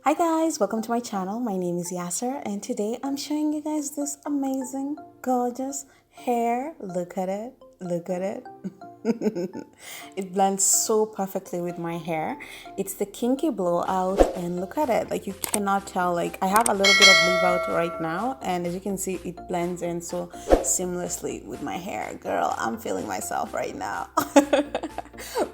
Hi guys, welcome to my channel. My name is Yasser and today I'm showing you guys this amazing, gorgeous hair. Look at it. Look at it. It blends so perfectly with my hair. It's the Kinky blowout and look at it. Like you cannot tell, like I have a little bit of leave out right now and as you can see it blends in so seamlessly with my hair. Girl, I'm feeling myself right now.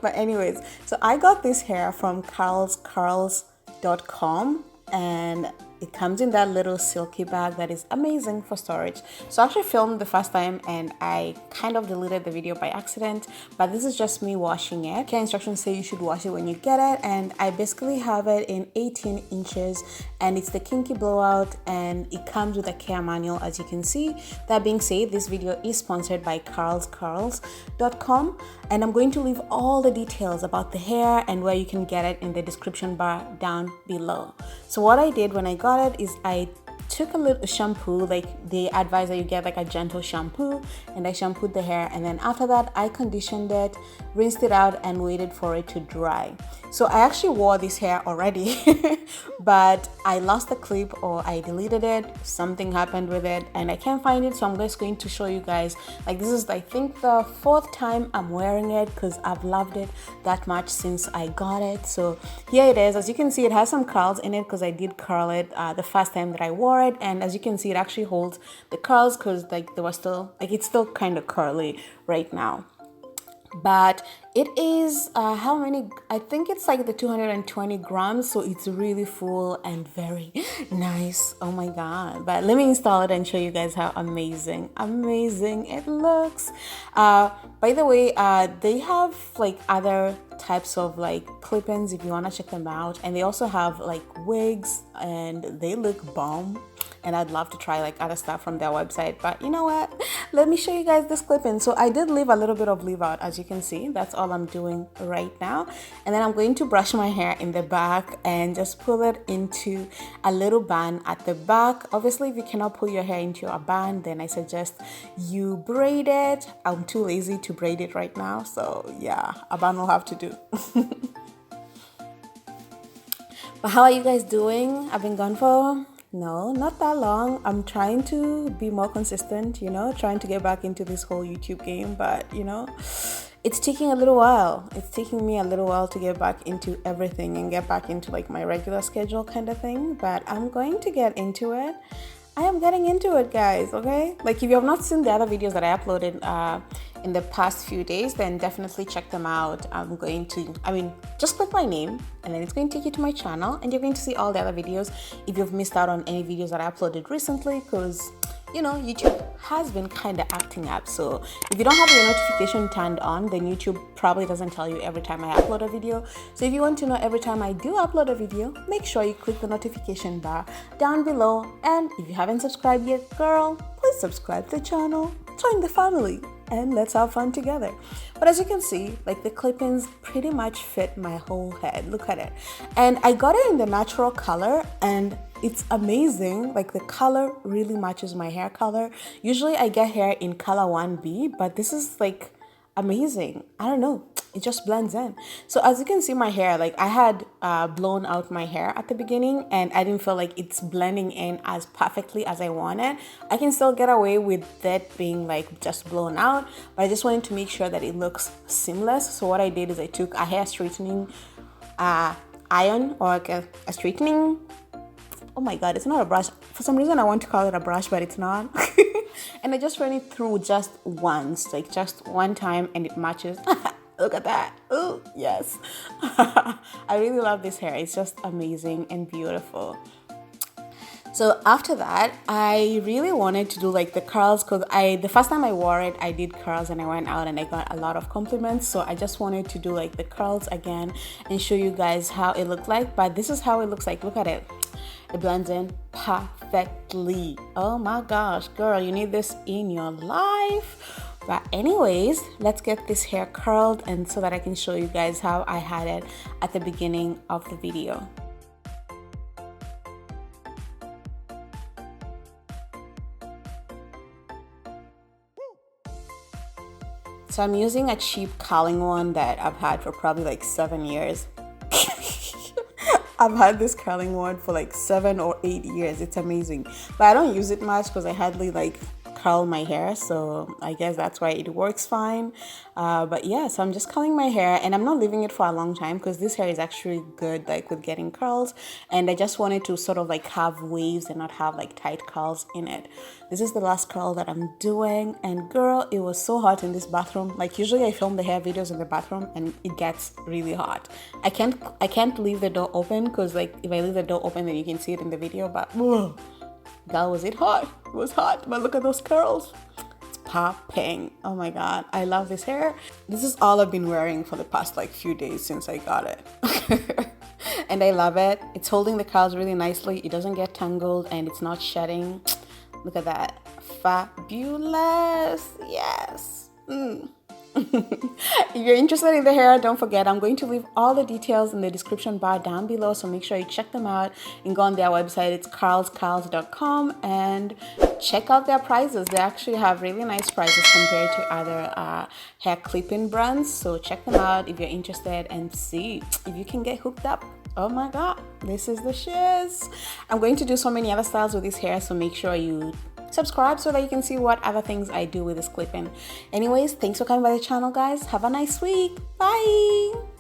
But anyways, so I got this hair from CurlsCurls.com and it comes in that little silky bag that is amazing for storage. So I actually filmed the first time and I kind of deleted the video by accident, but this is just me washing it. Okay, instructions say you should wash it when you get it, and I basically have it in 18 inches and it's the Kinky blowout and it comes with a care manual, as you can see. That being said, this video is sponsored by CurlsCurls.com and I'm going to leave all the details about the hair and where you can get it in the description bar down below. So what I did when I got it is I took a little shampoo, like they advise that you get like a gentle shampoo, and I shampooed the hair, and then after that I conditioned it, rinsed it out and waited for it to dry. So I actually wore this hair already but I lost the clip or I deleted it, something happened with it and I can't find it, so I'm just going to show you guys. Like this is I think the 4th time I'm wearing it because I've loved it that much since I got it. So here it is. As you can see, it has some curls in it because I did curl it the first time that I wore it, and as you can see it actually holds the curls because like they were still like it's still kind of curly right now. But it is how many, I think it's like the 220 grams, so it's really full and very nice. Oh my god. But let me install it and show you guys how amazing it looks. By the way, they have like other types of like clip-ins if you want to check them out, and they also have like wigs and they look bomb. And I'd love to try like other stuff from their website, but you know what, let me show you guys this clip-in. So I did leave a little bit of leave out, as you can see. That's all I'm doing right now, and then I'm going to brush my hair in the back and just pull it into a little bun at the back. Obviously if you cannot pull your hair into a bun, then I suggest you braid it. I'm too lazy to braid it right now, so yeah, a bun will have to do. But how are you guys doing? I've been gone for no, not that long. I'm trying to be more consistent, you know, trying to get back into this whole YouTube game, but you know, it's taking a little while. It's taking me a little while to get back into everything and get back into like my regular schedule kind of thing, but I'm going to get into it. I am getting into it, guys, okay? Like if you have not seen the other videos that I uploaded in the past few days, then definitely check them out. Just click my name and then it's going to take you to my channel and you're going to see all the other videos if you've missed out on any videos that I uploaded recently, because you know, YouTube has been kind of acting up. So if you don't have your notification turned on, then YouTube probably doesn't tell you every time I upload a video. So if you want to know every time I do upload a video, make sure you click the notification bar down below. And if you haven't subscribed yet, girl, please subscribe to the channel, join the family, and let's have fun together. But as you can see, like the clip-ins pretty much fit my whole head. Look at it. And I got it in the natural color and it's amazing. Like the color really matches my hair color. Usually I get hair in color 1B, but this is like amazing. I don't know, it just blends in. So as you can see, my hair, like I had blown out my hair at the beginning and I didn't feel like it's blending in as perfectly as I wanted. I can still get away with that being like just blown out, but I just wanted to make sure that it looks seamless. So what I did is I took a hair straightening iron, or like a straightening, oh my god, it's not a brush. For some reason I want to call it a brush, but it's not. And I just ran it through just once, like just one time, and it matches. Look at that. Oh yes. I really love this hair. It's just amazing and beautiful. So after that, I really wanted to do like the curls, because the first time I wore it, I did curls and I went out and I got a lot of compliments. So I just wanted to do like the curls again and show you guys how it looked like. But this is how it looks like. Look at it. It blends in perfectly. Oh my gosh, girl, you need this in your life. But anyways, let's get this hair curled, and so that I can show you guys how I had it at the beginning of the video. So I'm using a cheap curling one that I've had for probably like 7 years. I've had this curling wand for like 7 or 8 years. It's amazing, but I don't use it much because I hardly like curl my hair, so I guess that's why it works fine. But yeah, so I'm just curling my hair, and I'm not leaving it for a long time because this hair is actually good like with getting curls, and I just wanted to sort of like have waves and not have like tight curls in it. This is the last curl that I'm doing, and girl, it was so hot in this bathroom. Like usually I film the hair videos in the bathroom and it gets really hot. I can't leave the door open because like if I leave the door open then you can see it in the video, but ugh, God, was it hot? It was hot, but look at those curls. It's popping. Oh my God, I love this hair. This is all I've been wearing for the past like few days since I got it. And I love it. It's holding the curls really nicely. It doesn't get tangled and it's not shedding. Look at that. Fabulous. Yes. If you're interested in the hair, don't forget I'm going to leave all the details in the description bar down below, so make sure you check them out and go on their website. It's curlscurls.com and check out their prices. They actually have really nice prices compared to other hair clipping brands, so check them out if you're interested and see if you can get hooked up. Oh my God, this is the shiz. I'm going to do so many other styles with this hair, so make sure you subscribe so that you can see what other things I do with this clipping. Anyways, thanks for coming by the channel, guys. Have a nice week. Bye.